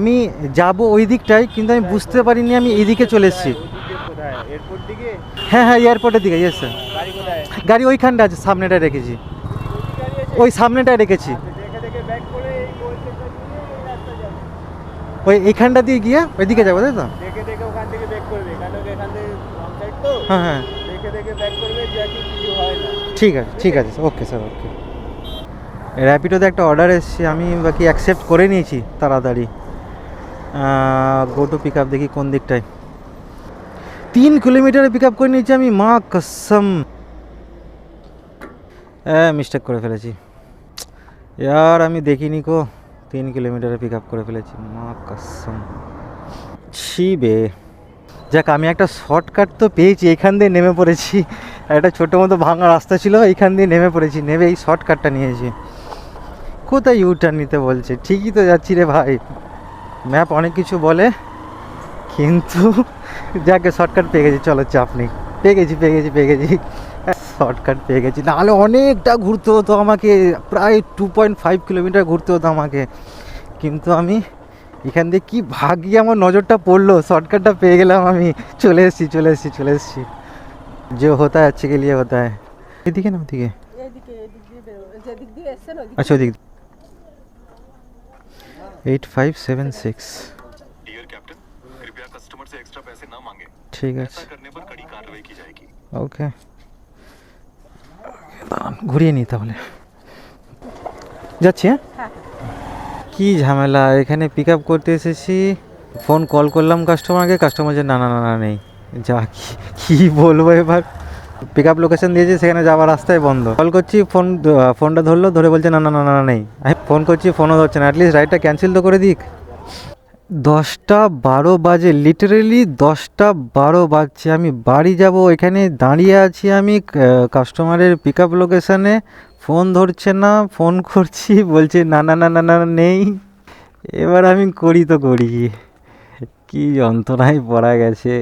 আমি যাব ওই দিকটায়, কিন্তু আমি বুঝতে পারিনি আমি এইদিকে চলে এসেছি। হ্যাঁ হ্যাঁ, এয়ারপোর্টের দিকে। Yes sir. গাড়ি ওইখানটা আছে, সামনেটায় রেখেছি, ওই সামনেটায় রেখেছি। ওই এইখানটা দিয়ে গিয়ে ওইদিকে যাবো, তাই তো? হ্যাঁ হ্যাঁ, ঠিক আছে ঠিক আছে, ওকে স্যার, ওকে। র্যাপিডোতে একটা অর্ডার এসেছে, আমি বাকি অ্যাকসেপ্ট করে নিয়েছি তাড়াতাড়ি। গো টু পিক আপ, দেখি কোন দিকটায়। 3 কিলোমিটারে পিক আপ করে নিয়েছি আমি, মা কসম। হ্যাঁ, মিস্টেক করে ফেলেছি ইয়ার, আমি দেখিনি কো 3 কিলোমিটারে পিক আপ করে ফেলেছি, মা কসম। ছি বে। যাক, আমি একটা শর্টকাট তো পেয়েছি, এখান দিয়ে নেমে পড়েছি। একটা ছোটো মতো ভাঙা রাস্তা ছিল, এইখান দিয়ে নেমে পড়েছি, নেমে এই শর্টকাটটা নিয়েছি। কোথায় ইউটার্ন নিতে বলছে? ঠিকই তো যাচ্ছি রে ভাই, ম্যাপ অনেক কিছু বলে, কিন্তু যাকে শর্টকাট পেয়ে গেছি, চলো চাপ নেই, পেয়ে গেছি শর্টকাট পেয়ে গেছি। নাহলে অনেকটা ঘুরতে হতো আমাকে, প্রায় 2.5 কিলোমিটার ঘুরতে হতো আমাকে, কিন্তু আমি এখান দিয়ে কি ভাগ্যে আমার নজরটা পড়লো, শর্টকাটটা পেয়ে গেলাম আমি। চলে এসেছি। যে হতা है अच्छे के लिए होता है। এদিকে না ওদিকে? আচ্ছা, ওদিক। 8576। ঠিক আছে, ওকে, ঘুরিয়ে নিই তাহলে, যাচ্ছি। হ্যাঁ, কি ঝামেলা, এখানে পিক আপ করতে এসেছি, ফোন কল করলাম কাস্টমারকে, কাস্টমার যে না না না না নেই। যা কি বলবো এবার, পিক আপ লোকেশন দিয়েছি, সেখানে যাওয়ার রাস্তায় বন্ধ। কল করছি, ফোনটা ধরলো, ধরে বলছে না না না না নেই। আমি ফোন করছি, ফোনও ধরছে না, অ্যাটলিস্ট রাইডটা ক্যান্সেল তো করে দিক। 10টা 12 বাজে, লিটারেলি 10টা 12 বাজছে, আমি বাড়ি যাব, এখানে দাঁড়িয়ে আছি আমি কাস্টমারের পিক আপ লোকেশানে, ফোন ধরছে না, ফোন করছি, বলছে না না না না না নেই। এবার আমি করি তো করি কি, যন্ত্রণায় পড়া গেছে।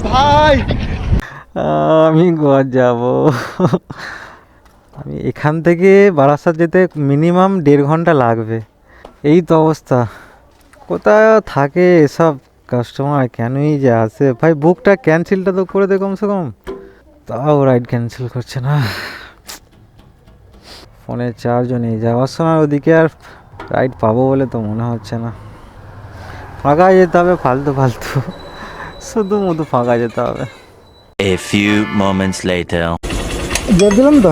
ভাই, আমি ঘর যাব। আমি এখান থেকে বারাসাত যেতে মিনিমাম 1.5 ঘন্টা লাগবে। এই তো অবস্থা, কোথায় থাকে এসব কাস্টমার, কেনই যে আসে ভাই। বুকটা ক্যান্সেলটা তো করে দে কমসে কম, তাও রাইড ক্যান্সেল করছে না। ফোনে চার্জও নেই, যাওয়ার সময় ওদিকে আর রাইড পাবো বলে তো মনে হচ্ছে না। ফাঁকা যেতে হবে, ফালতু শুধু ফাঁকা যেতে হবে। A few moments later. দিয়ে দিলাম তো।